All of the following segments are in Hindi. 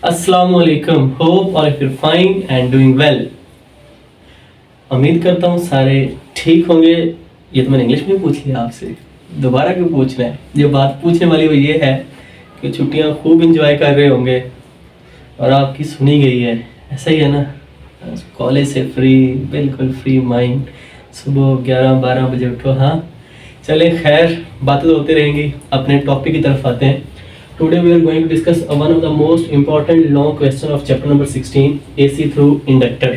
अस्सलामुअलैकुम, hope all of you fine and doing well. उम्मीद करता हूँ सारे ठीक होंगे। ये तो मैंने इंग्लिश में पूछ लिया आपसे, दोबारा क्यों पूछ रहे हैं? ये बात पूछने वाली वो ये है कि छुट्टियाँ खूब इंजॉय कर रहे होंगे और आपकी सुनी गई है, ऐसा ही है ना? कॉलेज से फ्री, बिल्कुल फ्री माइंड, सुबह 11-12 बजे उठो। हाँ चले, खैर बातें तो होती रहेंगी, अपने टॉपिक की तरफ आते हैं। Today we are going to discuss one of the most important long question of chapter number 16, AC through inductor।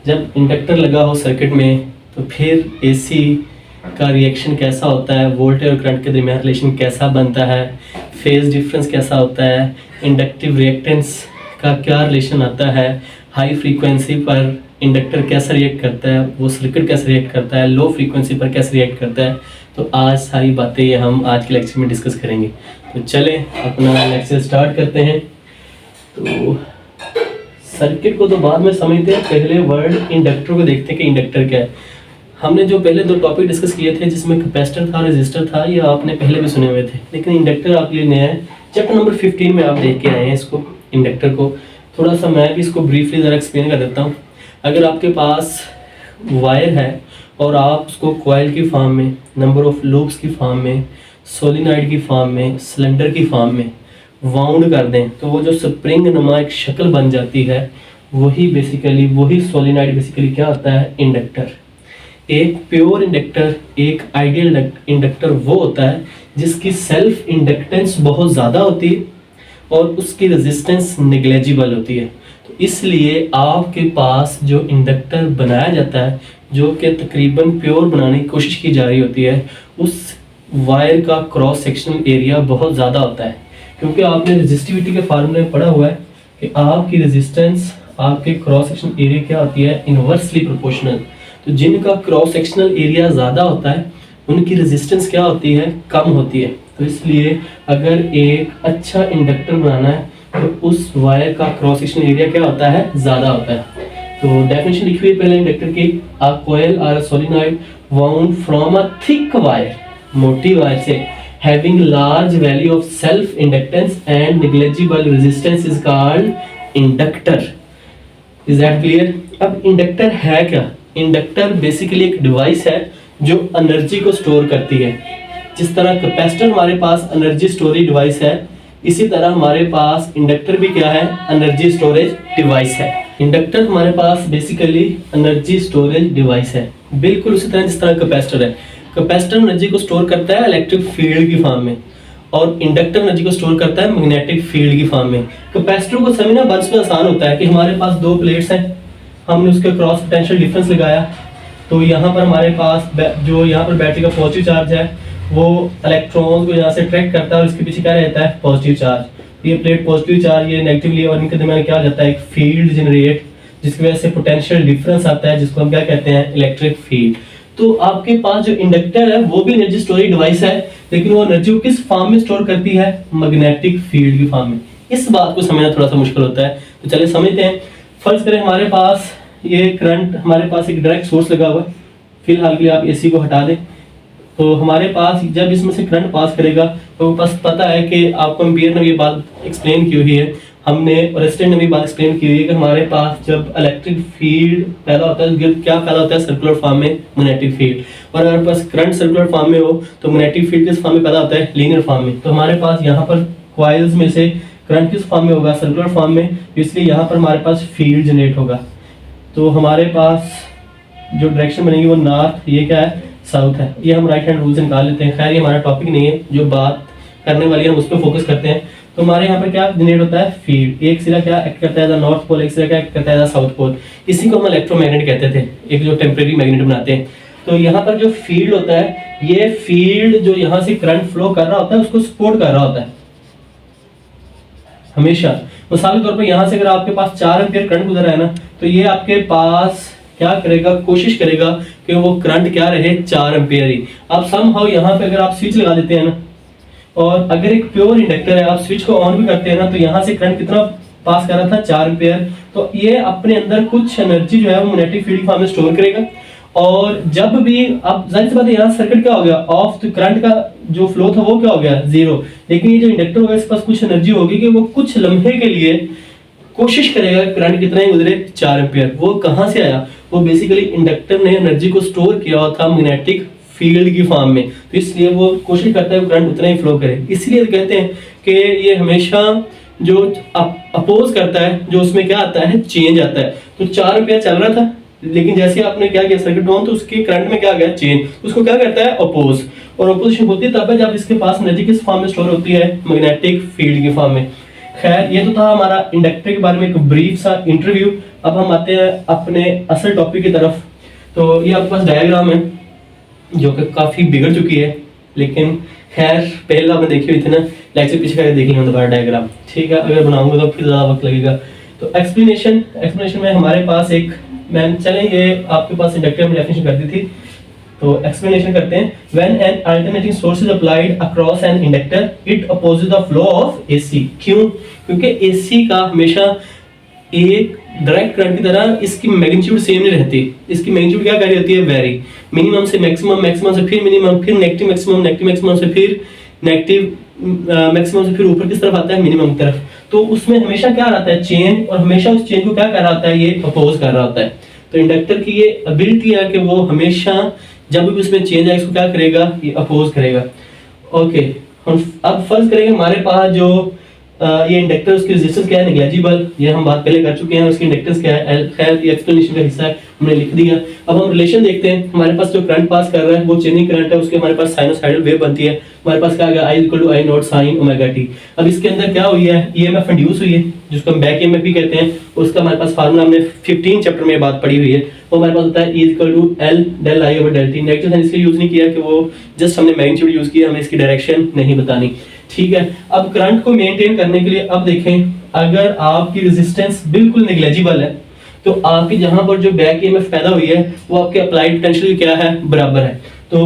जब इंडक्टर लगा हो सर्किट में तो फिर AC का रिएक्शन कैसा होता है, वोल्टेज और करंट के दरमियान रिलेशन कैसा बनता है, फेज डिफरेंस कैसा होता है, इंडक्टिव रिएक्टेंस का क्या रिलेशन आता है, हाई फ्रीक्वेंसी पर इंडक्टर कैसा रिएक्ट करता है, वो सर्किट कैसे रिएक्ट करता है, लो फ्रीक्वेंसी पर कैसे रिएक्ट करता है। तो आज सारी बातें ये हम आज के लेक्चर में डिस्कस करेंगे। तो चलें अपना लेक्चर स्टार्ट करते हैं। तो सर्किट को तो बाद में समझते हैं, पहले वर्ड इंडक्टर को देखते हैं कि इंडक्टर क्या है। हमने जो पहले दो टॉपिक डिस्कस किए थे जिसमें कैपेसिटर था, रेजिस्टर था, ये आपने पहले भी सुने हुए थे, लेकिन इंडक्टर आपके लिए नया है। चैप्टर नंबर 15 में आप देख के आए हैं इसको, इंडक्टर को। थोड़ा सा मैं भी इसको ब्रीफली ज़रा एक्सप्लेन कर देता हूँ। अगर आपके पास वायर है और आप उसको कॉइल की फॉर्म में, नंबर ऑफ लूप्स की फॉर्म में, सोलिनॉइड की फॉर्म में, सिलेंडर की फॉर्म में वाउंड कर दें तो वो जो स्प्रिंग नुमा एक शक्ल बन जाती है, वही सोलिनॉइड बेसिकली क्या होता है, इंडक्टर। एक प्योर इंडक्टर, एक आइडियल इंडक्टर वो होता है जिसकी सेल्फ इंडक्टेंस बहुत ज़्यादा होती है और उसकी रेजिस्टेंस नेग्लेजिबल होती है। तो इसलिए आपके पास जो इंडक्टर बनाया जाता है, जो कि तकरीबन प्योर बनाने की कोशिश की जा रही होती है, उस वायर का क्रॉस सेक्शनल एरिया बहुत ज़्यादा होता है, क्योंकि आपने रेजिस्टिविटी के फार्मूले में पढ़ा हुआ है कि आपकी रेजिस्टेंस आपके क्रॉस सेक्शनल एरिया क्या होती है, इनवर्सली प्रोपोर्शनल। तो जिनका क्रॉस सेक्शनल एरिया ज़्यादा होता है उनकी रेजिस्टेंस क्या होती है, कम होती है। तो इसलिए अगर एक अच्छा इंडक्टर बनाना है तो उस वायर का क्रॉस सेक्शनल एरिया क्या होता है, ज़्यादा होता है। तो डेफिनेशन लिखी हुई पहले इंडक्टर की, अ कॉइल और solenoid wound from a thick wire, मोटी वायर से, having large value of self inductance and negligible resistance is called inductor. Is that clear? अब इंडक्टर है क्या? इंडक्टर बेसिकली एक डिवाइस है जो एनर्जी को स्टोर करती है। जिस तरह कैपेसिटर हमारे पास एनर्जी स्टोरेज डिवाइस है, इसी तरह हमारे पास इंडक्टर भी क्या है, एनर्जी स्टोरेज डिवाइस है। इंडक्टर हमारे पास बेसिकली एनर्जी स्टोरेज डिवाइस है, बिल्कुल उसी तरह जिस तरह कैपेसिटर है। कैपेसिटर एनर्जी को स्टोर करता है इलेक्ट्रिक फील्ड की फॉर्म में और इंडक्टर एनर्जी को स्टोर करता है मैग्नेटिक फील्ड की फॉर्म में। कैपेसिटर को समझना बस में आसान होता है कि हमारे पास दो प्लेट्स हैं, हमने उसके क्रॉस पोटेंशियल डिफरेंस लगाया, तो यहाँ पर हमारे पास जो यहाँ पर बैटरी का पॉजिटिव चार्ज है वो इलेक्ट्रॉन्स को यहाँ से अट्रैक्ट करता है और इसके पीछे क्या रहता है, पॉजिटिव चार्ज। ये प्लेट पॉजिटिव चार्ज, ये नेगेटिवली, और इनके दरमियान क्या हो जाता है, एक फील्ड जनरेट, जिसकी वजह से पोटेंशियल डिफरेंस आता है, जिसको हम क्या कहते हैं, इलेक्ट्रिक फील्ड। तो आपके पास जो इंडक्टर है वो भी एनर्जी स्टोरेज डिवाइस है, लेकिन वो एनर्जी को किस फॉर्म में स्टोर करती है, मैग्नेटिक फील्ड की फॉर्म में। इस बात को समझना थोड़ा सा मुश्किल होता है, तो चलिए समझते हैं। फर्ज करें हमारे पास ये करंट, हमारे पास एक डायरेक्ट सोर्स लगा हुआ है, फिलहाल के लिए आप एसी को हटा दें। तो हमारे पास जब इसमें से करंट पास करेगा तो बस पता है कि आपको एम्पियर ने ये बात एक्सप्लेन की हुई है, हमने रेजिस्टेंस ने भी बात एक्सप्लेन की हुई है कि हमारे पास जब इलेक्ट्रिक फील्ड पैदा होता है, क्या पैदा होता है, सर्कुलर फॉर्म में मैग्नेटिक फील्ड। और हमारे पास करंट सर्कुलर फॉर्म में हो तो मैग्नेटिक फील्ड किस फॉर्म में पैदा होता है, लीनियर फॉर्म में। तो हमारे पास यहाँ पर कॉइल्स में से करंट किस फॉर्म में होगा, सर्कुलर फॉर्म में, इसलिए यहाँ पर हमारे पास फील्ड जनरेट होगा। तो हमारे पास जो डायरेक्शन बनेगी वो नॉर्थ, ये क्या है, साउथ है। ये हम राइट हैंड रूल से निकाल लेते हैं, खैर ये हमारा टॉपिक नहीं है, जो बात करने वाली है हम उस पर फोकस करते हैं। तो हमारे यहाँ पर क्या जनरेट होता है, फील्ड। एक सिरा क्या एक्ट करता है, नॉर्थ पोल, एक सिरा क्या एक्ट करता है, साउथ पोल। इसी को हम इलेक्ट्रोमैग्नेट कहते थे, एक जो टेम्परेरी मैग्नेट बनाते हैं। तो यहाँ पर जो फील्ड होता है, ये फील्ड जो यहाँ से करंट फ्लो कर रहा होता है उसको सपोर्ट कर रहा होता है हमेशा। मिसाल के तौर पर यहाँ से अगर आपके पास 4 एम्पियर करंट गुजर रहा है ना, तो ये आपके पास क्या करेगा, कोशिश करेगा कि वो करंट क्या रहे, 4 एम्पियर ही। अब समहाउ यहाँ पे अगर आप स्विच लगा देते हैं ना, और अगर एक प्योर इंडक्टर है, आप स्विच को ऑन भी करते हैं ना, तो यहाँ से करंट कितना पास कर रहा था, 4 एम्पियर। तो ये अपने अंदर कुछ एनर्जी जो है वो मैग्नेटिक फील्ड में स्टोर करेगा। और जब भी अब जाहिर सी बात है यहाँ सर्किट क्या हो गया, ऑफ, तो करंट का जो फ्लो था वो क्या हो गया, जीरो। लेकिन ये जो इंडक्टर होगा इसके पास कुछ एनर्जी होगी कि वो कुछ लम्हे के लिए कोशिश करेगा करंट कितना ही गुजरे, 4 एम्पियर। वो कहां से आया, वो बेसिकली इंडक्टर ने एनर्जी को स्टोर किया हुआ था मैग्नेटिक फील्ड की फॉर्म में, तो इसलिए वो कोशिश करता है करंट उतना ही फ्लो करे। इसलिए कहते हैं कि ये हमेशा जो अपोज करता है, जो उसमें क्या आता है, चेंज आता है। तो 4 एम्पियर चल रहा था, लेकिन जैसे आपने क्या किया सर्किट ऑन, तो उसके करंट में क्या आ गया, चेंज। उसको क्या करता है, अपोज। और अपोजिशन होती है तब है जब इसके पास एनर्जी किस फॉर्म में स्टोर होती है, मैग्नेटिक फील्ड की फॉर्म में। खैर ये तो था हमारा इंडक्टर के बारे में एक ब्रीफ सा इंटरव्यू। अब हम आते हैं अपने असल टॉपिक की तरफ। तो ये आपके पास डायग्राम है जो कि काफी बिगड़ चुकी है, लेकिन खैर पहले आपने देखी हुई थी ना, लेक्चर पीछे करके देख लेंगे दोबारा डायग्राम, ठीक है। अगर बनाऊंगा तो फिर ज्यादा वक्त लगेगा। तो एक्सप्लेनेशन में हमारे पास एक, मैम चलें ये आपके पास इंडक्टर में डेफिनेशन कर दी थी, तो एक्सप्लेनेशन करते हैं। When an alternating source is applied across an inductor it opposes the flow of AC. क्यों? क्योंकि एसी का हमेशा एक डायरेक्ट करंट की तरह इसकी मैग्नीट्यूड सेम नहीं रहती। इसकी मैग्नीट्यूड क्या कर रही होती है, वेरी। मिनिमम से मैक्सिमम, मैक्सिमम से फिर मिनिमम, फिर नेगेटिव मैक्सिमम, नेगेटिव मैक्सिमम से फिर नेगेटिव मैक्सिमम से फिर ऊपर किस तरफ आता है, मिनिमम की तरफ। तो उसमें हमेशा क्या रहता है, चेंज, और हमेशा उस चेंज को क्या कर रहा होता है, ये अपोज कर रहा होता है। तो इंडक्टर की ये एबिलिटी है कि वो हमेशा जब भी उसमें चेंज आए इसको क्या करेगा, ये अपोज करेगा। ओके, हम अब फर्ज करेंगे हमारे पास जो ये इंडक्टर, उसकी रेजिस्टेंस क्या है, नेग्लिजिबल। ये हम बात पहले कर चुके हैं, उसकी इंडक्टेंस क्या है, एल। खैर ये एक्सप्लेनेशन का हिस्सा है, हमने लिख दिया। अब हम रिलेशन देखते हैं। हमारे पास जो करंट पास कर रहा है वो चेंजिंग करंट है, उसके हमारे पास साइनोसाइडल वेव बनती है। हमारे पास क्या आ गया, I = I not sin omega t। अब इसके अंदर क्या हुई है, ईएमएफ इंड्यूस हुई है, जिसको हम बैक ईएमएफ भी कहते हैं। उसका हमारे पास फार्मूला हमने 15 चैप्टर में बात पढ़ी हुई है। वो हमारे पास होता है E = L del I over del t। Negative sign इसलिए यूज नहीं किया कि वो जस्ट हमने मैग्नीट्यूड यूज किया, हमें इसकी डायरेक्शन नहीं बतानी, ठीक है। अब करंट को मेंटेन करने के लिए अब देखें, अगर आपकी रेजिस्टेंस बिल्कुल नेग्लिजिबल है तो आपकी जहां पर जो बैक ईएमएफ पैदा हुई है वो आपके अप्लाइड पोटेंशियल क्या है, बराबर है। तो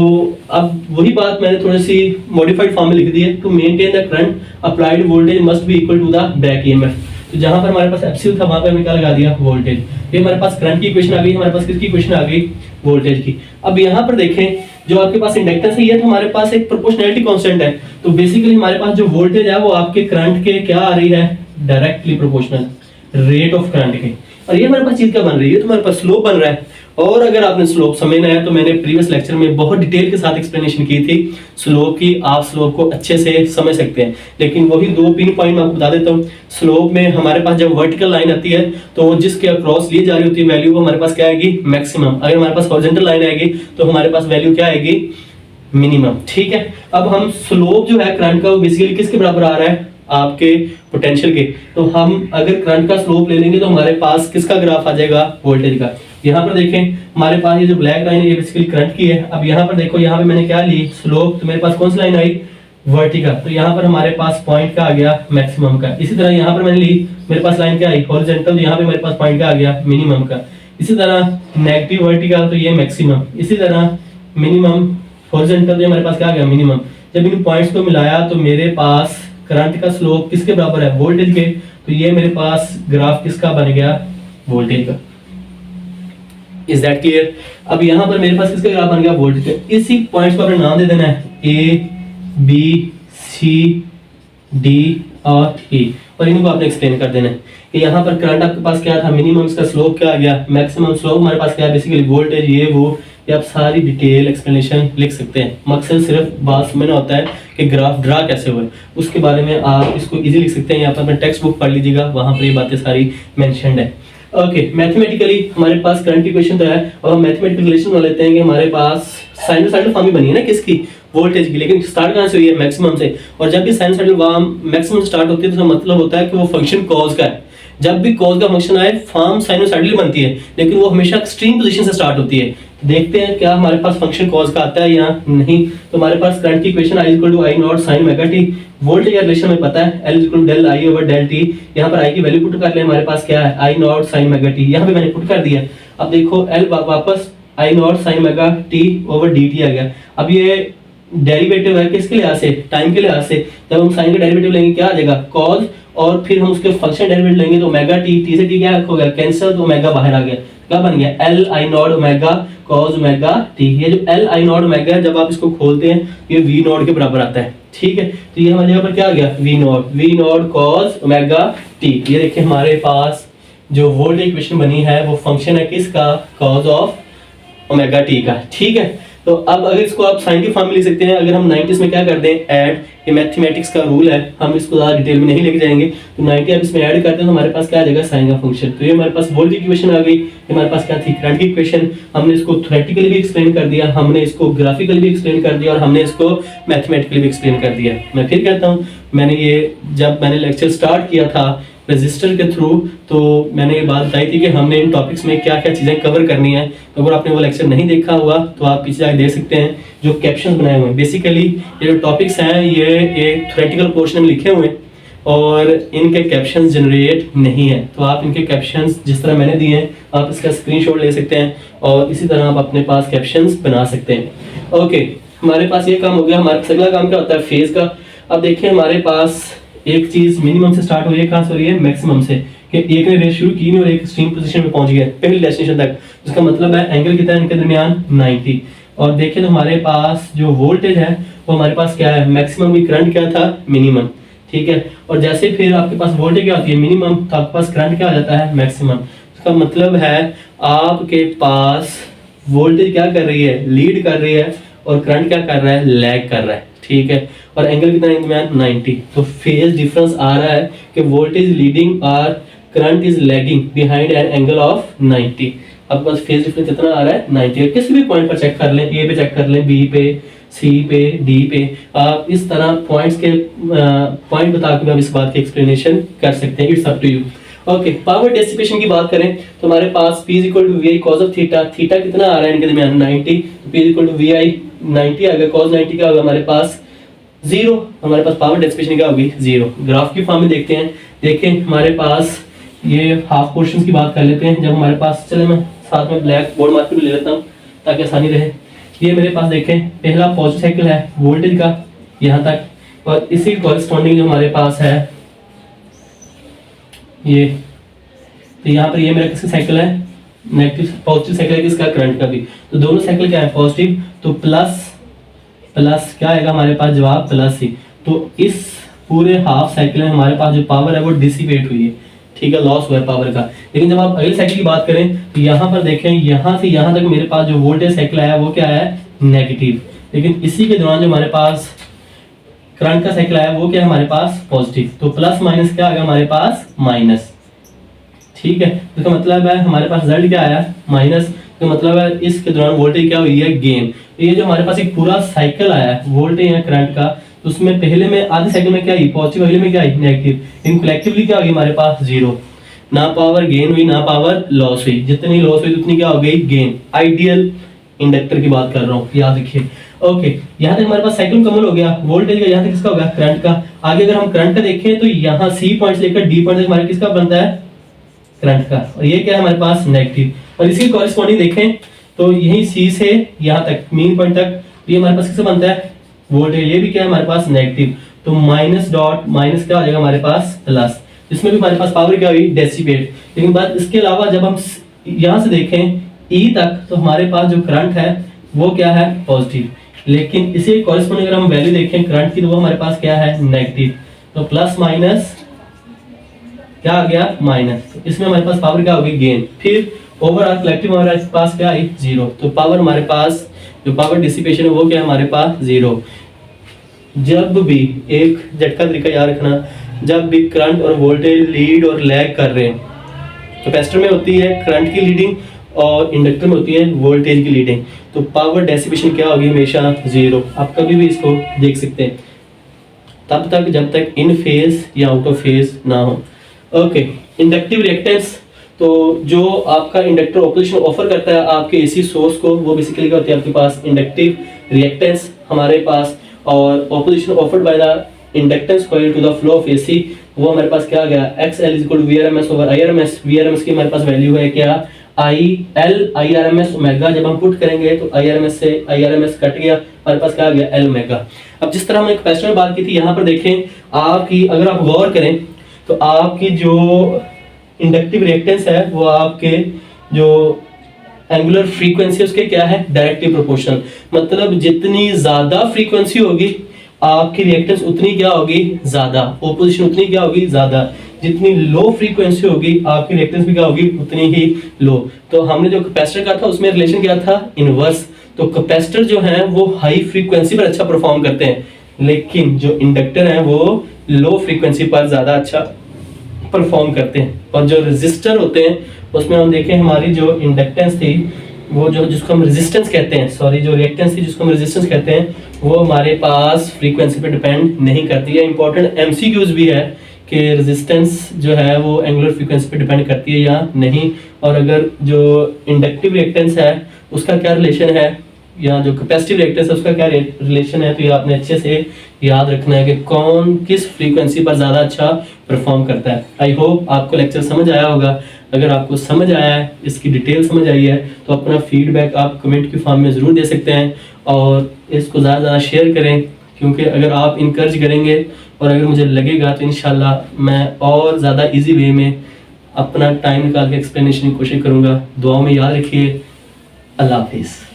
अब वही बात मैंने थोड़ी सी मॉडिफाइड फॉर्म में लिख दी है, to maintain the current applied voltage must be equal to the back EMF. तो जहां पर हमारे पास एप्सिल था वहां पे हमने क्या लगा दिया, वोल्टेज। ये हमारे पास करंट की इक्वेशन आ गई, हमारे पास किसकी इक्वेशन आ गई, वोल्टेज की। अब यहाँ पर देखें, जो आपके पास इंडक्टेंस है तो हमारे पास एक प्रोपोर्शनैलिटी कांस्टेंट है। तो बेसिकली हमारे पास जो वोल्टेज है वो आपके करंट के क्या आ रही है, directly proportional rate of current के। और ये हमारे पास चीज क्या बन रही है, तो हमारे पास स्लोप बन रहा है। और अगर आपने स्लोप समझना है तो मैंने प्रीवियस लेक्चर में बहुत डिटेल के साथ एक्सप्लेनेशन की थी स्लोप की, आप स्लोप को अच्छे से समझ सकते हैं। लेकिन वही 2 पिन पॉइंट मैं आपको बता देता हूँ। स्लोप में हमारे पास जब वर्टिकल लाइन आती है तो जिसके अक्रॉस ली जा रही होती है वैल्यू, वो हमारे पास क्या आएगी, मैक्सिमम। अगर हमारे पास हॉरिजॉन्टल लाइन आएगी तो हमारे पास वैल्यू क्या आएगी, मिनिमम, ठीक है। अब हम स्लोप जो है करंट का वो बेसिकली किसके बराबर आ रहा है, आपके पोटेंशियल के। तो हम अगर करंट का स्लोप ले लेंगे तो हमारे पास किसका ग्राफ आ जाएगा, वोल्टेज का। यहाँ पर देखें हमारे पास ये जो ब्लैक लाइन है ये बेसिकली करंट की है। अब यहाँ पर देखो, यहाँ पे मैंने क्या ली, स्लोप। तो मेरे पास कौन सी लाइन आई, वर्टिकल। तो यहाँ पर हमारे पास पॉइंट का आ गया मैक्सिमम का। इसी तरह यहाँ पर मैंने ली, मेरे पास लाइन क्या आई, हॉरिजॉन्टल। तो यहाँ पे मेरे पास पॉइंट का आ गया मिनिमम का। इसी तरह नेगेटिव वर्टिकल, तो ये मैक्सिमम। इसी तरह मिनिमम हॉरिजॉन्टल, तो हमारे पास क्या आ गया, मिनिमम। जब इन पॉइंट्स को मिलाया तो मेरे पास करंट का स्लोप किसके बराबर है, वोल्टेज के। तो ये मेरे पास ग्राफ किसका बन गया, वोल्टेज का। Is that clear? अब यहाँ पर मेरे पास किसका ग्राफ बन गया, वोल्टेज का। इसी पॉइंट्स को आपने नाम दे देना है ए, बी, सी, डी और ई, और इनको आपने एक्सप्लेन कर देना है कि यहाँ पर करंट आपके पास क्या था, मिनिमम, इसका स्लोप क्या आ गया, मैक्सिमम। स्लोप हमारे पास क्या है, बेसिकली वोल्टेज, ये वो। ये आप सारी डिटेल एक्सप्लेनेशन लिख सकते हैं। मकसद सिर्फ बात समझना होता है कि ग्राफ ड्रा कैसे हुए, उसके बारे में आप इसको इजी लिख सकते हैं। यहाँ पर अपना टेक्स्ट बुक पढ़ लीजिएगा, वहाँ पर ये बातें सारी मेंशन्ड है। ओके, मैथमेटिकली हमारे पास करंट की इक्वेशन तो है, और हम मैथमेटिकल रिलेशन बना लेते हैं कि हमारे पास साइनोसाइडल फॉर्म बनी है ना किसकी, वोल्टेज की। लेकिन स्टार्ट कहाँ से हुई है, मैक्सिमम से। और जब भी साइनोसाइडल फॉर्म मैक्सिमम स्टार्ट होती है तो मतलब होता है कि वो फंक्शन कॉज का है। जब भी कॉज का फंक्शन आए फॉर्म साइनोसाइडल बनती है, लेकिन वो हमेशा एक्सट्रीम पोजीशन से स्टार्ट होती है। देखते हैं क्या हमारे पास फंक्शन कॉज का आता है या नहीं। तो हमारे पास करंट की equation I = I not sin omega t। Voltage का रिलेशन में पता है L = del I over del t। यहाँ पर I की वैल्यू पुट कर ले, हमारे पास क्या है, I not sin omega t। यहाँ पे मैंने पुट कर दिया। अब देखो L वापस I not sin omega t over dt आ गया। अब ये डेरिवेटिव है किसके लिहाज से, टाइम के लिहाज से। जब हम साइन का डेरिवेटिव लेंगे क्या आ जाएगा, cos, और फिर हम उसके फंक्शन डेरिवेटिव लेंगे तो ओमेगा t, t से t क्या हो गया, कैंसिल, तो ओमेगा बाहर आ गया। क्या बन गया, L I not omega cos omega t। ये जो L I नॉट ओमेगा है, जब आप इसको खोलते हैं ये V नॉट के बराबर आता है, ठीक है। तो ये हमारे जगह पर क्या आ गया, V not cos omega t। ये देखिए हमारे पास जो वोल्टेज इक्वेशन बनी है वो फंक्शन है किसका, cos ऑफ ओमेगा t का, ठीक है। तो अब अगर इसको आप साइन के फॉर्म में लिख सकते हैं, अगर हम 90s में क्या कर दें ऐड, ये मैथमेटिक्स का रूल है, हम इसको ज़्यादा डिटेल में नहीं लेके जाएंगे। तो 90 आप इसमें ऐड करते हैं तो हमारे पास क्या आ जाएगा, साइन का फंक्शन। तो ये हमारे पास वोल्टेज इक्वेशन आ गई। ये हमारे पास क्या थी, करंट की इक्वेशन। हमने इसको थ्योरेटिकली भी एक्सप्लेन कर दिया, हमने इसको ग्राफिकली भी एक्सप्लेन कर दिया और हमने इसको मैथमेटिकली भी एक्सप्लेन कर दिया। मैं फिर कहता हूँ, जब मैंने लेक्चर स्टार्ट किया था रजिस्टर के थ्रू, तो मैंने ये बात बताई थी कि हमने इन टॉपिक्स में क्या क्या चीज़ें कवर करनी है। तो अगर आपने वो लेक्चर नहीं देखा हुआ तो आप पीछे जाकर देख सकते हैं, जो कैप्शंस बनाए हुए हैं। बेसिकली ये जो टॉपिक्स हैं ये एक थ्योरेटिकल पोर्शन में लिखे हुए हैं और इनके कैप्शंस जनरेट नहीं है। तो आप इनके कैप्शंस जिस तरह मैंने दिए हैं आप इसका स्क्रीनशॉट ले सकते हैं और इसी तरह आप अपने पास कैप्शंस बना सकते हैं। ओके, हमारे पास ये काम हो गया। हमारे पास अगला काम क्या होता है, फेज का। अब देखिए हमारे पास एक चीज मिनिमम से स्टार्ट हो रही है, कहां से हो रही है, मैक्सिमम से, कि एक ने रेस शुरू की नहीं और एक एक्सट्रीम पोजीशन पे पहुंच गया पहले डेस्टिनेशन तक। जिसका मतलब है एंगल कितना है इनके दरमियान, 90। और देखिए तो हमारे पास जो वोल्टेज है वो हमारे पास क्या है, मैक्सिमम भी करंट क्या था, मिनिमम, ठीक है। और जैसे फिर आपके पास वोल्टेज क्या होती है, मिनिमम, तो आपके पास करंट क्या आ जाता है, मैक्सिमम। इसका मतलब है आपके पास वोल्टेज क्या कर रही है, लीड कर रही है, और करंट क्या कर रहा है, लैग कर रहा है, ठीक है। और एंगल कितना है, 90। तो फेज डिफरेंस आ रहा है कि वोल्टेज लीडिंग और current is lagging behind an angle of 90। अब बस फेज डिफरेंस कितना आ रहा है, 90। किसी भी पॉइंट पर चेक कर लें, ए पे चेक कर लें, बी पे, सी पे, डी पे, आप इस तरह पॉइंट्स के पॉइंट बता के आप इस बात की एक्सप्लेनेशन कर सकते हैं। It's up to you. Okay, power dissipation की बात करें तो हमारे पास P equal to V I cos of theta. Theta कितना आ रहा है इनके दरमियान, 90। तो P equal to V I 90 आ गया, कॉस 90 का होगा हमारे पास 0। हमारे पास पावर डेसिपेशन क्या होगी, 0। ग्राफ की फॉर्म में देखते हैं। देखें हमारे पास ये हाफ पोर्शन की बात कर लेते हैं। जब हमारे पास, चले मैं साथ में ब्लैक बोर्ड मार्कर भी ले लेता हूँ ताकि आसानी रहे। ये मेरे पास देखें पहला पॉजिटिव साइकिल है वोल्टेज का यहाँ तक, और इसी कॉरेस्पॉन्डिंग जो हमारे पास है ये, तो यहाँ पर ये मेरा किसका साइकिल है, नेगेटिव, पॉजिटिव साइकिल है किसका, करंट का भी। तो दोनों साइकिल क्या है, पॉजिटिव। तो प्लस प्लस क्या आएगा हमारे पास, जवाब प्लस ही। तो इस पूरे हाफ साइकिल में हमारे पास जो पावर है वो डिसिपेट हुई है, ठीक है, लॉस हुआ है पावर का। लेकिन जब आप अगले साइकिल की बात करें तो यहाँ पर देखें, यहाँ से यहाँ तक मेरे पास जो वोल्टेज साइकिल आया वो क्या है, नेगेटिव। लेकिन इसी के दौरान जो हमारे पास करंट का साइकिल आया वो क्या है हमारे पास, पॉजिटिव। तो प्लस माइनस क्या आएगा हमारे पास, माइनस, ठीक है। तो इसका मतलब है हमारे पास रिजल्ट क्या आया, माइनस। तो मतलब है इसके दौरान वोल्टेज क्या हुई है, गेन। तो ये जो हमारे पास एक पूरा साइकिल आया है वोल्टेज या करंट का, तो उसमें पहले में आधे साइकिल में क्या आई, पॉजिटिव, अगले में क्या आई, नेगेटिव। इन कलेक्टिवली क्या होगी हमारे पास, 0। ना पावर गेन हुई ना पावर लॉस हुई। जितनी लॉस हुई उतनी क्या हो गई, गेन। आइडियल इंडक्टर की बात कर रहा हूँ, याद रखिए। ओके, यहाँ तक हमारे पास साइकिल कमल हो गया वोल्टेज का, यहाँ तक किसका होगा, करंट का। आगे अगर हम करंट का देखें तो यहाँ सी पॉइंट से लेकर डी पॉइंट तक हमारे किसका बनता है, करंट का। और ये क्या है हमारे पास, नेगेटिव। और इसकी कॉरेस्पॉन्डिंग देखें तो यही सी से यहाँ तक मीन पॉइंट तक, ये हमारे पास किससे बनता है, वोल्टेज। ये भी क्या है हमारे पास, नेगेटिव। तो माइनस डॉट माइनस क्या हो जाएगा हमारे पास, प्लस। इसमें भी हमारे पास पावर क्या हुई, डेसिपेट। लेकिन बात इसके अलावा जब हम यहाँ से देखें ई तक, तो हमारे पास जो करंट है वो क्या है, पॉजिटिव। लेकिन इसी कॉरेस्पॉन्डिंग अगर हम वैल्यू देखें करंट की, तो वो हमारे पास क्या है, नेगेटिव। तो प्लस माइनस क्या आ गया, माइनस। तो इसमें हमारे पास पावर क्या होगी, गेन। फिर ओवरऑल कलेक्टिव हमारे पास क्या आई, 0। तो पावर हमारे पास जो पावर डिसिपेशन है वो क्या है हमारे पास, 0। जब भी एक झटका तरीका याद रखना, जब भी करंट और वोल्टेज लीड और लैग कर रहे हैं, कैपेसिटर में होती है करंट की लीडिंग और इंडक्टर में होती है वोल्टेज की लीडिंग। तो पावर डेसिपेशन क्या होगी, हमेशा 0। आप कभी भी इसको देख सकते हैं, तब तक जब तक इन फेज या आउट ऑफ फेज ना हो। ओके, इंडक्टिव रिएक्टेंस, तो जो आपका इंडक्टर ऑपोजिशन ऑफर करता है आपके एसी सोर्स को, वो बेसिकली क्या होती है आपके पास, इंडक्टिव रिएक्टेंस हमारे पास। और opposition offered by the inductance coil to the flow of AC, वो हमारे पास क्या आ गया, XL is equal to VRMS over IRMS। VRMS की हमारे पास वैल्यू है क्या, IRMS ओमेगा। जब हम पुट करेंगे तो IRMS से IRMS कट गया, हमारे पास क्या आ गया, L ओमेगा। अब जिस तरह हमने कैपेसिटर में बात की थी, यहाँ पर देखें आपकी, अगर आप गौर करें तो आपकी जो इंडक्टिव रिएक्टेंस है वो आपके जो एंगुलर फ्रीक्वेंसी उसके क्या है, डायरेक्टली प्रोपोर्शनल, मतलब जितनी ज्यादा फ्रीक्वेंसी होगी आपकी रिएक्टेंस उतनी क्या होगी, ज्यादा, ओपोजिशन उतनी क्या होगी, ज्यादा। जितनी लो फ्रीक्वेंसी होगी आपकी रिएक्टेंस भी क्या होगी, उतनी ही लो। तो हमने जो कैपेसिटर का था उसमें रिलेशन क्या था, इनवर्स। तो कैपेसिटर जो है वो हाई फ्रीक्वेंसी पर अच्छा परफॉर्म करते हैं, लेकिन जो इंडक्टर है वो लो फ्रीक्वेंसी पर ज्यादा अच्छा परफॉर्म करते हैं। और जो रेजिस्टर होते हैं उसमें हम देखें हमारी जो इंडक्टेंस थी वो जो जिसको हम रेजिस्टेंस कहते हैं, सॉरी जो रिएक्टेंस थी जिसको हम रेजिस्टेंस कहते हैं, वो हमारे पास फ्रीक्वेंसी पे डिपेंड नहीं करती है। इंपॉर्टेंट एमसीक्यूज भी है कि रेजिस्टेंस जो है वो एंगुलर फ्रीक्वेंसी पे डिपेंड करती है या नहीं, और अगर जो इंडक्टिव रिएक्टेंस है उसका क्या रिलेशन है, या जो कैपेसिटिव रिएक्टेंस है उसका क्या रिलेशन है। तो ये आपने अच्छे से याद रखना है कि कौन किस फ्रीक्वेंसी पर ज़्यादा अच्छा परफॉर्म करता है। आई होप आपको लेक्चर समझ आया होगा। अगर आपको समझ आया है, इसकी डिटेल समझ आई है, तो अपना फीडबैक आप कमेंट के फॉर्म में ज़रूर दे सकते हैं और इसको ज़्यादा ज़्यादा शेयर करें, क्योंकि अगर आप इनकरेज करेंगे और अगर मुझे लगेगा तो इंशाल्लाह मैं और ज़्यादा ईजी वे में अपना टाइम निकाल के एक्सप्लेनेशन की कोशिश करूँगा। दुआओं में याद रखिए। अल्लाह हाफिज़।